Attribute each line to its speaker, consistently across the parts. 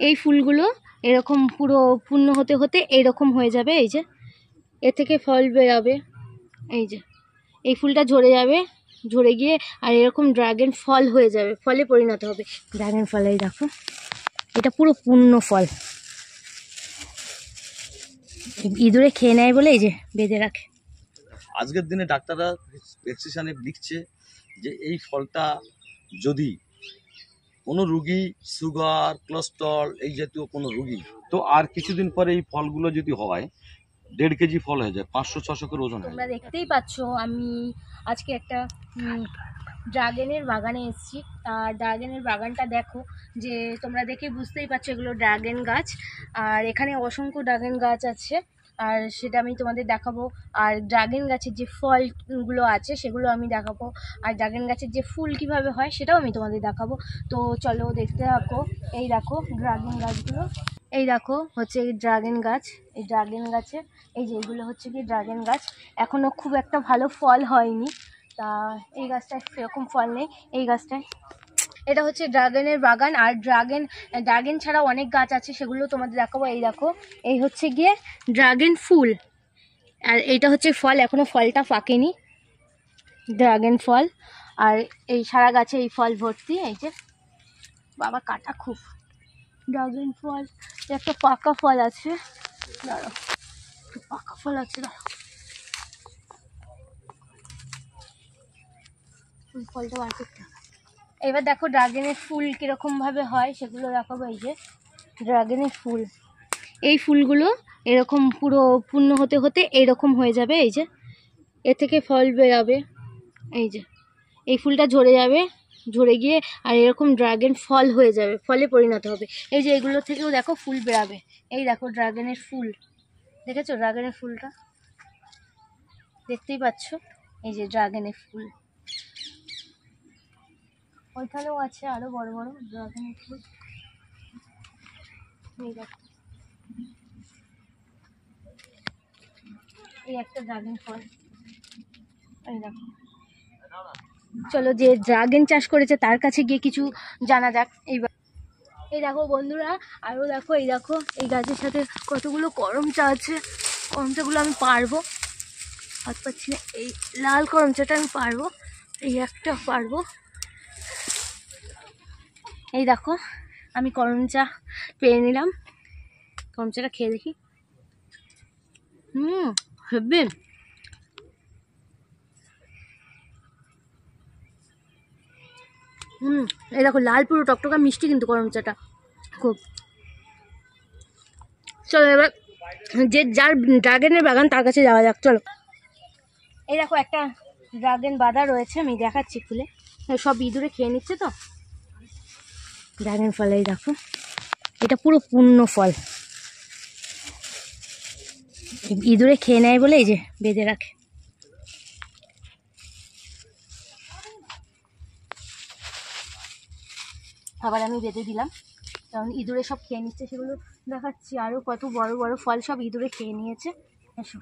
Speaker 1: এই ফুলগুলো এরকম পুরো পূর্ণ হতে হতে এইরকম হয়ে যাবে। এই যে এ থেকে ফল বেরাবে, এই যে এই ফুলটা ঝরে যাবে, ঝরে গিয়ে আর এরকম ড্রাগন ফল হয়ে যাবে, ফলে পরিণত হবে। ড্রাগন ফল, এই দেখো এটা পুরো পূর্ণ ফল। ইঁদুরে খেয়ে নেয় বলে এই যে বেঁধে রাখে।
Speaker 2: আজকের দিনে ডাক্তাররা প্রেসক্রিপশনে লিখছে যে এই ফলটা যদি কোনো রুগী সুগার, কোলেস্ট্রল এই জাতীয় কোনো রুগী, তো আর কিছুদিন পরে এই ফলগুলো যদি হয় 1.5 কেজি ফল হয়ে যায়, 500-600 করে ওজন।
Speaker 1: তোমরা দেখতেই পাচ্ছ আমি আজকে একটা ড্রাগনের বাগানে এসেছি। আর ড্রাগনের বাগানটা দেখো, যে তোমরা দেখে বুঝতেই পারছো এগুলো ড্রাগন গাছ। আর এখানে অসংখ্য ড্রাগন গাছ আছে, আর সেটা আমি তোমাদের দেখাবো। আর ড্রাগন গাছের যে ফলগুলো আছে সেগুলো আমি দেখাবো, আর ড্রাগন গাছের যে ফুল কিভাবে হয় সেটাও আমি তোমাদের দেখাবো। তো চলো দেখতে থাকো। এই দেখো ড্রাগন গাছগুলো, এই দেখো হচ্ছে এই ড্রাগন গাছ। এই ড্রাগন গাছে এই যে এগুলো হচ্ছে কি ড্রাগন গাছ, এখনও খুব একটা ভালো ফল হয়নি। তা এই গাছটায় সেরকম ফল নেই। এই গাছটায়, এটা হচ্ছে ড্রাগনের বাগান। আর ড্রাগন ছাড়া অনেক গাছ আছে, সেগুলো তোমাদের দেখাবো। এই দেখো এই হচ্ছে গিয়ে ড্রাগন ফুল, আর এইটা হচ্ছে ফল, এখনও ফলটা পাকেনি, ড্রাগন ফল। আর এই সারা গাছে এই ফল ভর্তি। এই যে বাবা কাটা খুব, ড্রাগন ফল একটা পাকা ফল আছে, দাঁড়াও পাকা ফল আছে, দাঁড়াও ফলটা বার করতে হবে। এবার দেখো ড্রাগনের ফুল কিরকম ভাবে হয় সেগুলো দেখাবো। এই যে ড্রাগনের ফুল, এই ফুলগুলো এরকম পুরো পূর্ণ হতে হতে এইরকম হয়ে যাবে। এই যে এ থেকে ফল বেরাবে, এই যে এই ফুলটা ঝরে যাবে, ঝরে গিয়ে আর এরকম ড্রাগন ফল হয়ে যাবে, ফলে পরিণত হবে। এই যে এগুলো থেকেও দেখো ফুল বেরাবে। এই দেখো ড্রাগনের ফুল, দেখেছো ড্রাগনের ফুলটা দেখতেই পাচ্ছ। এই যে ড্রাগনের ফুল, ওইখানেও আছে আরো বড় বড় ড্রাগনের ফুল। এই দেখো এই একটা ড্রাগন ফল, এই দেখো। চলো যে ড্রাগন চাষ করেছে তার কাছে গিয়ে কিছু জানা যাক। এইবার এই দেখো বন্ধুরা, আরও দেখো, এই দেখো এই গাছের সাথে কতগুলো করমচা আছে। করমচাগুলো আমি পারবো, হাত পাচ্ছি না, এই লাল করমচাটা আমি পারবো, এই একটা পারবো। এই দেখো আমি করমচা পেয়ে নিলাম, করমচাটা খেয়ে দেখি। হেব্বি, এই দেখো লাল পুরো টকটকা মিষ্টি কিন্তু করমচাটা খুব। চলো এবার যে যার ড্রাগনের বাগান তার কাছে যাওয়া যাক, চলো। এই দেখো একটা ড্রাগন বাঁধা রয়েছে, আমি দেখাচ্ছি খুলে, সব ইঁদুরে খেয়ে নিচ্ছে তো ড্রাগন ফল। এই দেখো এটা পুরো পূর্ণ ফল, ইঁদুরে খেয়ে নেয় বলে এই যে বেঁধে রাখে। আবার আমি বেঁধে দিলাম, কারণ ইঁদুরে সব খেয়ে নিচ্ছে, সেগুলো দেখাচ্ছি। আরও কত বড় বড় ফল সব ইঁদুরে খেয়ে নিয়েছে। এসো,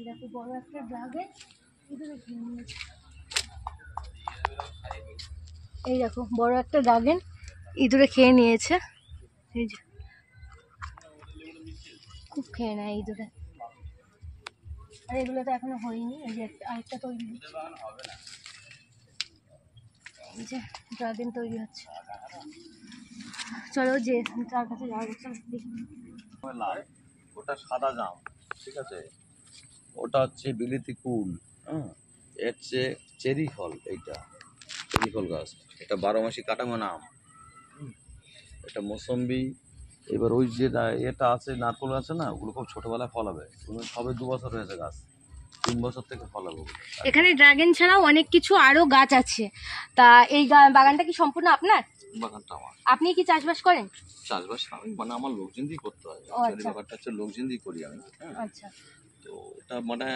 Speaker 1: দেখো বড় একটা ড্রাগন ইঁদুরে খেয়ে নিয়েছে। এই দেখো বড় একটা ড্রাগন ইঁদুরে খেয়ে নিয়েছে। এই যে খুব খেয়ে নেয় ইঁদুরে। আর এগুলো তো এখনো হয়নি, এই যে আরেকটা তৈরি হচ্ছে, এই যে ড্রাগন তৈরি হচ্ছে। চলো যে তার কাছে যাওয়া যাচ্ছে,
Speaker 2: ওটা সাদা জাম, ঠিক আছে, ওটা হচ্ছে বিলিতি কুল, এর হচ্ছে চেরি ফল, এইটা চেরি ফল গাছ, এটা 12 মাসি কাটামো আম, এটা মৌসম্বি। এবার ওই যে এটা আছে নারকোল আছে না, ওগুলো খুব ছোটবেলায় ফল হবে, সবে 2 বছর হয়েছে গাছ, 3 বছর থেকে ফল হবে।
Speaker 1: এখানে ড্রাগন ছাড়াও অনেক কিছু আরো গাছ আছে। তা এই বাগানটা কি সম্পূর্ণ আপনার?
Speaker 2: বাগানটা আমার।
Speaker 1: আপনি কি চাষবাস করেন?
Speaker 2: চাষবাস আমি মানে আমার লোকজন দিয়ে করতে হয়, ব্যাপারটা হচ্ছে লোকজন দিয়ে করি আমি।
Speaker 1: আচ্ছা,
Speaker 2: তো এটা মানে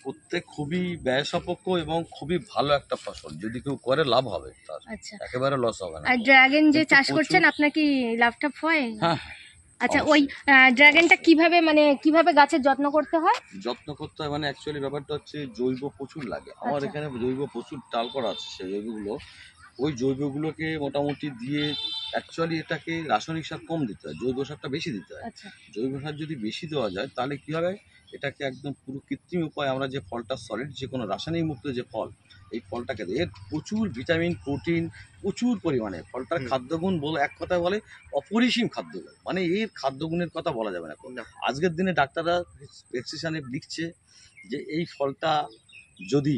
Speaker 2: করতে খুবই ব্যয় সাপেক্ষ এবং খুবই ভালো একটা ফসল, যদি কেউ করে লাভ হবে তার, একেবারে লস হবে না।
Speaker 1: আর ড্রাগন যে চাষ করছেন আপনার কি লাভ টাভ হয়?
Speaker 2: হ্যাঁ।
Speaker 1: আচ্ছা, ওই ড্রাগনটা কিভাবে কিভাবে গাছের যত্ন করতে হয়?
Speaker 2: যত্ন করতে হয় মানে অ্যাকচুয়ালি ব্যাপারটা হচ্ছে জৈব প্রচুর লাগে আমার, এখানে জৈব প্রচুর ডাল করা আছে, সেই জৈবগুলো ওই জৈবগুলোকে মোটামুটি দিয়ে অ্যাকচুয়ালি এটাকে রাসায়নিক সার কম দিতে হয়, জৈব সারটা বেশি দিতে হয়।
Speaker 1: আচ্ছা
Speaker 2: জৈব সার যদি বেশি দেওয়া যায় তাহলে কি হবে, এটাকে একদম পুরো কৃত্রিম উপায়ে আমরা যে ফলটা সলিড, যে কোনো রাসায়নিক মুক্ত যে ফল, এই ফলটাকে এর প্রচুর ভিটামিন প্রোটিন প্রচুর পরিমাণে, ফলটার খাদ্যগুণ বলে এক কথায় বলে অপরিসীম খাদ্যগুণ, মানে এর খাদ্যগুণের কথা বলা যাবে না এখন। আজকের দিনে ডাক্তাররা প্রেসক্রিপশনে লিখছে যে এই ফলটা যদি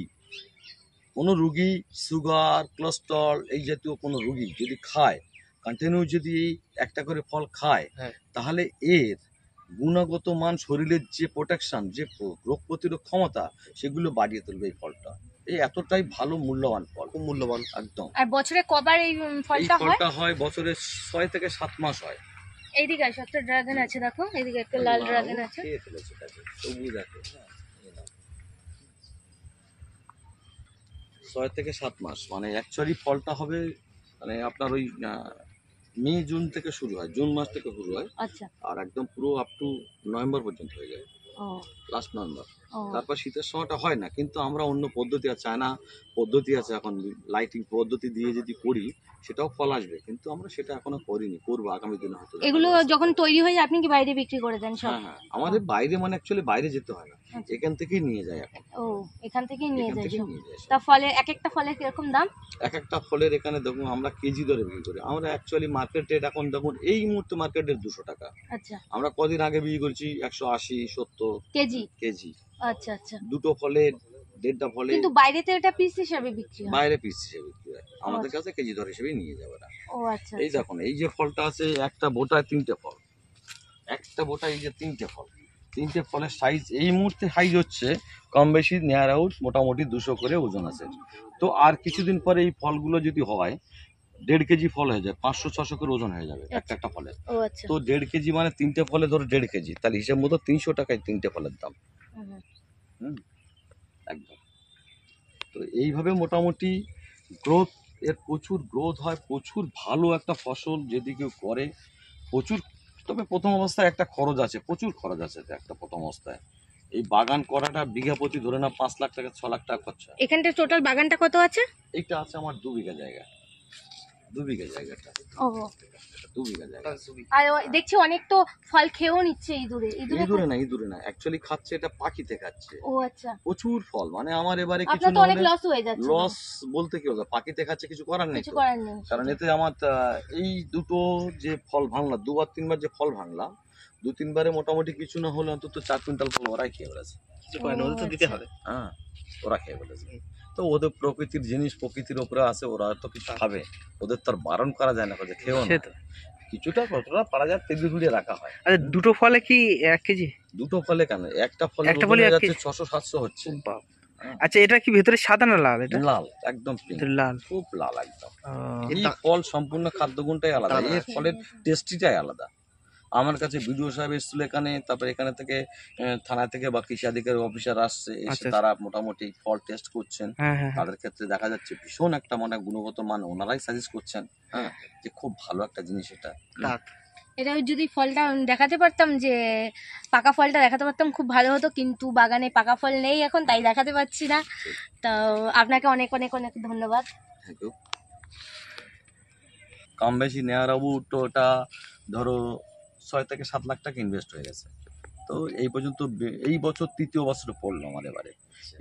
Speaker 2: কোনো রুগী সুগার কোলেস্ট্রল এই জাতীয় কোনো রুগী যদি খায়, কন্টিনিউ যদি একটা করে ফল খায়, তাহলে এর গুণগত মান, শরীরের যে প্রোটেকশন, যে রোগ প্রতিরোধ ক্ষমতা, সেগুলো বাড়িয়ে তুলবে এই ফলটা। এই এতটাই ভালো মূল্যবান ফল, খুব মূল্যবান একদম।
Speaker 1: আর বছরে কবার এই
Speaker 2: এই
Speaker 1: ফলটা হয়?
Speaker 2: ফলটা হয় বছরে 6 থেকে 7 মাস হয়।
Speaker 1: এইদিকে আসো, একটা ড্রাগন আছে দেখো, এইদিকে একটা লাল ড্রাগন আছে।
Speaker 2: খেয়ে ফেলেছে তাকে, তবু দেখো, 6 থেকে 7 মাস, মানে অ্যাকচুয়ালি ফলটা হবে মানে আপনার ওই মে জুন থেকে শুরু হয়, জুন মাস থেকে শুরু হয়,
Speaker 1: আচ্ছা
Speaker 2: আর একদম পুরো আপ টু নভেম্বর পর্যন্ত হয়ে যায়,
Speaker 1: ও
Speaker 2: লাস্ট নভেম্বর।
Speaker 1: ও
Speaker 2: তারপর শীতের সময়টা হয় না, কিন্তু আমরা অন্য পদ্ধতি আছে, চায়না পদ্ধতি আছে এখন, লাইটিং পদ্ধতি দিয়ে যদি করি সেটাও ফল আসবে, কিন্তু আমরা সেটা এখনো করিনি, করবো আগামী দিনে হয়তো।
Speaker 1: এগুলো যখন তৈরি হয়ে যায় আপনি কি বাইরে বিক্রি করে দেন সব?
Speaker 2: হ্যাঁ হ্যাঁ, আমাদের বাইরে মানে অ্যাকচুয়ালি বাইরে যেতে হয় না,
Speaker 1: আচ্ছা।
Speaker 2: এখান থেকেই নিয়ে যায় এখন,
Speaker 1: ও এখান থেকেই নিয়ে
Speaker 2: এখান
Speaker 1: যায়
Speaker 2: থেকেই
Speaker 1: সব।
Speaker 2: নিয়ে যায় সব।
Speaker 1: তা ফলে এক একটা ফলের কিরকম দাম?
Speaker 2: এক একটা ফলের এখানে দেখুন আমরা কেজি দরে বিক্রি করি, আমরা অ্যাকচুয়ালি মার্কেট রেট এখন দেখুন এই মুহূর্তে মার্কেট রেট 200 টাকা,
Speaker 1: আচ্ছা
Speaker 2: আমরা কদিন আগে বিক্রি করছি 180 70
Speaker 1: কেজি?
Speaker 2: কেজি।
Speaker 1: আচ্ছা আচ্ছা,
Speaker 2: দুটো ফলে, দেড়টা ফলে
Speaker 1: কিন্তু বাইরেতে এটা পিস হিসাবে বিক্রি হয়?
Speaker 2: বাইরে পিস হিসেবে বিক্রি হয়, আমাদের
Speaker 1: আচ্ছা।
Speaker 2: কাছে কেজি দর হিসেবে নিয়ে যাবে না।
Speaker 1: ও আচ্ছা
Speaker 2: এই
Speaker 1: আচ্ছা।
Speaker 2: দেখুন এই যে ফলটা আছে, একটা বোটায় 3টে ফল, একটা বোটায় এই যে 3টে ফল, 3টে ফলের সাইজ এই মুহূর্তে সাইজ হচ্ছে কম বেশি নিয়ার আউট মোটামুটি 200 করে ওজন আছে। তো আর কিছুদিন পরে এই ফলগুলো যদি হয় 1.5 কেজি ফল হয়ে যায়, 500-600 করে ওজন হয়ে যাবে একটা একটা ফলে।
Speaker 1: ও আচ্ছা।
Speaker 2: তো 1.5 কেজি মানে 3টে ফলে ধরো 1.5 কেজি, তাহলে হিসেব মতো 300 টাকায় 3টে ফলের দাম।
Speaker 1: হুম।
Speaker 2: হুম, একদম। তো এইভাবে মোটামুটি গ্রোথ, এর প্রচুর গ্রোথ হয়, প্রচুর ভালো একটা ফসল যদি কেউ করে, প্রচুর। তবে প্রথম অবস্থায় একটা খরচ আছে, প্রচুর খরচ আছে এতে একটা প্রথম অবস্থায়। এই বাগান করাটা বিঘা প্রতি ধরে না 5 লাখ টাকা 6 লাখ টাকা খরচা।
Speaker 1: এখানটা টোটাল বাগানটা কত আছে?
Speaker 2: এইটা আছে আমার 2 বিঘা জায়গা, 2 বিঘা জায়গাটা,
Speaker 1: ও
Speaker 2: 2 বিঘা জায়গা।
Speaker 1: আর দেখছি অনেক তো ফল খেয়েও নিচ্ছে ইঁদুরে।
Speaker 2: ইঁদুরে না অ্যাকচুয়ালি খাচ্ছে, এটা পাখিতে খাচ্ছে।
Speaker 1: ও আচ্ছা,
Speaker 2: প্রচুর ফল, মানে আমার এবারে কিছু
Speaker 1: আপনার তো অনেক লস হয়ে যাচ্ছে।
Speaker 2: লস বলতে কি হবে, পাখিতে খাচ্ছে, কিছু করার নেই
Speaker 1: কিছু
Speaker 2: তো।
Speaker 1: করার নেই।
Speaker 2: কারণ এতে আমার এই দুটো যে ফল ভাঙলাম, 2-3 বার যে ফল ভাঙলাম, 2-3 বারে মোটামুটি কিছু না হলে অন্তত 4 কুইন্টাল ফল ওরাই খেয়ে ফেলেছে।
Speaker 1: কিছু করে না, ওদের তো দিতে হবে।
Speaker 2: হ্যাঁ, ওরা খেয়ে ফেলেছে। তো ওদের প্রকৃতির জিনিস, প্রকৃতির ওপরে আছে, ওরা তো কিছু খাবে, ওদের তো আর বারণ করা যায় না যে খেও না। কিছুটা কতটা পারা যায় তেল গুলিয়ে রাখা হয়।
Speaker 3: আচ্ছা, দুটো ফলে কি 1 কেজি?
Speaker 2: দুটো ফলে কেন, একটা ফলে
Speaker 3: একটা ফলে
Speaker 2: যাচ্ছে 600-700 হচ্ছে।
Speaker 3: আচ্ছা, এটা কি ভেতরে সাদা না লাল? এটা
Speaker 2: লাল, একদম pink,
Speaker 3: লাল,
Speaker 2: খুব লাল একদম।
Speaker 3: ও,
Speaker 2: এই ফল সম্পূর্ণ খাদ্যগুণটাই আলাদা, এর ফলের টেস্টিটাই আলাদা। আমার কাছে বিডিও সাহেব এসেছিল এখানে, তারপরে এখানে থেকে থানা থেকে বা কৃষি আধিকারিক অফিসার আসছে, এসে
Speaker 3: আচ্ছা।
Speaker 2: তারা মোটামুটি ফল টেস্ট করছেন।
Speaker 3: হ্যাঁ হ্যাঁ হ্যাঁ।
Speaker 2: তাদের ক্ষেত্রে দেখা যাচ্ছে ভীষণ একটা মানে গুণগত মান ওনারাই সাজেস্ট করছেন, হ্যাঁ, যে খুব ভালো একটা জিনিস এটা।
Speaker 1: এটা যদি ফলটা দেখাতে পারতাম, যে পাকা ফলটা দেখাতে পারতাম খুব ভালো হতো, কিন্তু বাগানে পাকা ফল নেই এখন, তাই দেখাতে পারছি না। তো আপনাকে অনেক অনেক অনেক ধন্যবাদ।
Speaker 2: Thank you. কম বেশি নেওয়ার তো ওটা ধরো 6 থেকে 7 লাখ টাকা ইনভেস্ট হয়ে গেছে। তো এই পর্যন্ত এই বছর 3য় বছরে পড়লো আমার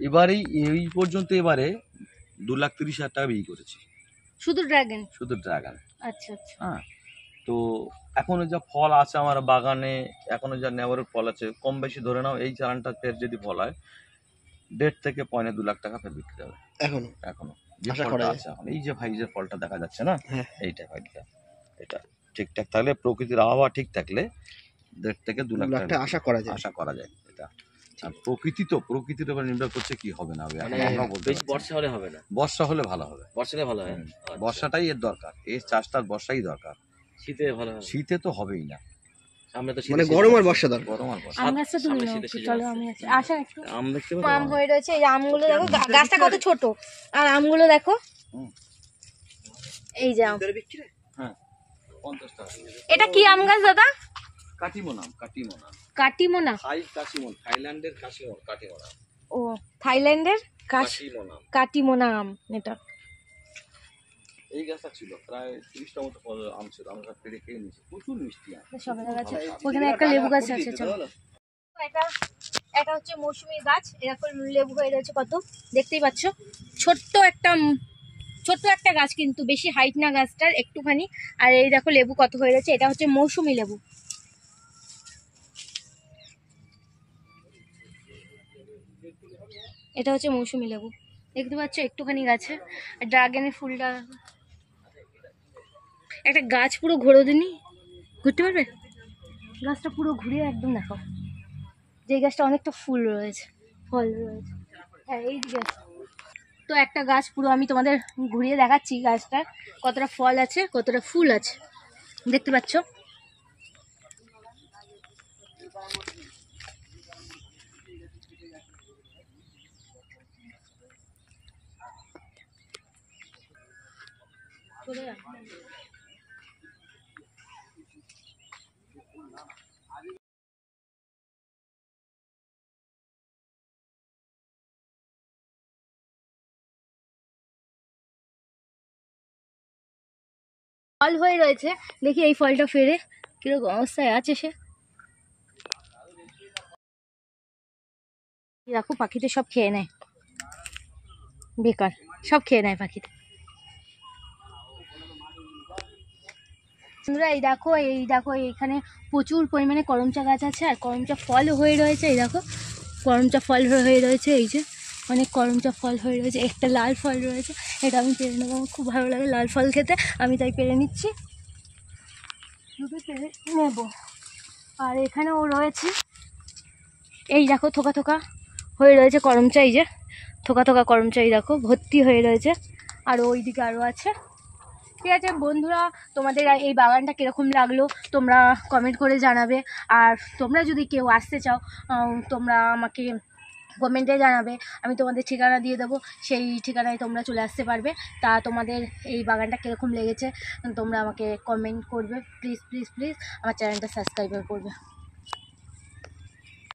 Speaker 2: এবারেই এই পর্যন্ত এবারে 2,30,000 টাকা বিক্রি করেছি
Speaker 1: শুধু ড্রাগন?
Speaker 2: শুধু ড্রাগন।
Speaker 1: আচ্ছা আচ্ছা।
Speaker 2: হ্যাঁ, তো এখনো যা ফল আছে আমার বাগানে, এখনো যা নেওয়ার ফল আছে, কম বেশি ধরে নাও এই চালানটা ফের যদি ফল হয় 1.5 থেকে 2.5 লাখ টাকা ফের বিক্রি হবে এখনো যে ফলটা আছে এখন। এই যে ভাই যে ফলটা দেখা যাচ্ছে না, এইটা ভাইটা, এটা ঠিকঠাক থাকলে, প্রকৃতির আবহাওয়া ঠিক থাকলে 1.5 থেকে 2 লাখ টাকা আশা করা যায় এটা। আর প্রকৃতির উপর নির্ভর করছে কি হবে না হবে, এখন আমরা বলতে পারছি না।
Speaker 4: বর্ষা হলে হবে না,
Speaker 2: বর্ষা হলে ভালো হবে,
Speaker 4: বর্ষা হলে ভালো হয়।
Speaker 2: বর্ষাটাই এর দরকার, এর চাষটার বর্ষাই দরকার।
Speaker 4: শীতে ভালো হয়,
Speaker 2: শীতে তো হবেই না,
Speaker 4: সামনে তো
Speaker 3: মানে গরম আর বর্ষা দরকার।
Speaker 2: গরম আর বর্ষা।
Speaker 1: আম গাছটা তুমি
Speaker 4: সামনে
Speaker 1: নাও
Speaker 4: শীতের
Speaker 1: একটু,
Speaker 4: সিজন
Speaker 1: চলো
Speaker 4: আছে।
Speaker 1: আমি আছি, আসেন একটু।
Speaker 2: আম দেখতে
Speaker 1: আম
Speaker 2: পাচ্ছ?
Speaker 1: হয়ে রয়েছে, এই আমগুলো দেখো, গাছটা কত ছোট, আর আমগুলো দেখো,
Speaker 2: হুম।
Speaker 1: এই যে আম।
Speaker 2: হ্যাঁ, 50 টাকা।
Speaker 1: এটা কি আম গাছ দাদা?
Speaker 2: কাটিমোনা।
Speaker 1: কাটিমোনা?
Speaker 2: থাইল্যান্ডের কাটিমোনা।
Speaker 1: ও, থাইল্যান্ডের
Speaker 2: কাটিমোনা।
Speaker 1: কাটিমোনা আম এটা।
Speaker 2: এই গাছটা ছিল প্রায় 30টা মতো আম ছিল, আমরা সব পেরে খেয়ে নিয়েছি, প্রচুর মিষ্টি আম।
Speaker 1: সবেদা গাছে ওখানে একটা লেবু গাছ আছে। চলো এটা এটা হচ্ছে মৌসুমী গাছ, এরকম লেবু হয়ে রয়েছে কত, দেখতেই পাচ্ছ। ছোট্ট একটা গাছ, কিন্তু বেশি হাইট না গাছটার, একটুখানি। আর এই দেখো লেবু কত হয়ে রয়েছে, এটা হচ্ছে মৌসুমী লেবু। এটা হচ্ছে মৌসুমী লেবু, দেখতে পাচ্ছ একটুখানি গাছে। আর ড্রাগনের ফুলটা, একটা গাছ পুরো ঘোরো দিনই, ঘুরতে পারবে? গাছটা পুরো ঘুরে একদম দেখো, যে গাছটা অনেকটা ফুল রয়েছে, ফল রয়েছে। হ্যাঁ এই গাছ তো একটা গাছ পুরো আমি তোমাদের ঘুরিয়ে দেখাচ্ছি, গাছটা কতটা ফল আছে কতটা ফুল আছে, দেখতে পাচ্ছ। ফল হয়ে রয়েছে, দেখি এই ফলটা ফেরে কিরকম অবস্থায় আছে সে। দেখো পাখিতে সব খেয়ে নেয়, বেকার সব খেয়ে নেয় পাখিতে। বন্ধুরা এই দেখো এইখানে প্রচুর পরিমাণে করমচা গাছ আছে, আর করমচা ফল হয়ে রয়েছে। এই দেখো করমচা ফল হয়ে রয়েছে, এই যে অনেক করমচা ফল হয়ে রয়েছে, একটা লাল ফল রয়েছে, এটা আমি পেরে নেবো, আমার খুব ভালো লাগে লাল ফল খেতে, আমি তাই পেরে নিচ্ছি, দুটো পেরে নেব। আর এখানেও রয়েছে, এই দেখো থোকা থোকা হয়ে রয়েছে করমচা, এই যে থোকা থোকা করমচা, এই দেখো ভর্তি হয়ে রয়েছে। আর ওইদিকে আরও আছে। ঠিক আছে বন্ধুরা, তোমাদের এই বাগানটা কীরকম লাগলো তোমরা কমেন্ট করে জানাবে। আর তোমরা যদি কেউ আসতে চাও তোমরা আমাকে কমেন্টে জানাবে, আমি তোমাদের ঠিকানা দিয়ে দেবো, সেই ঠিকানায় তোমরা চলে আসতে পারবে। তা তোমাদের এই বাগানটা কীরকম লেগেছে তোমরা আমাকে কমেন্ট করবে, প্লিজ প্লিজ প্লিজ আমার চ্যানেলটা সাবস্ক্রাইব করবে।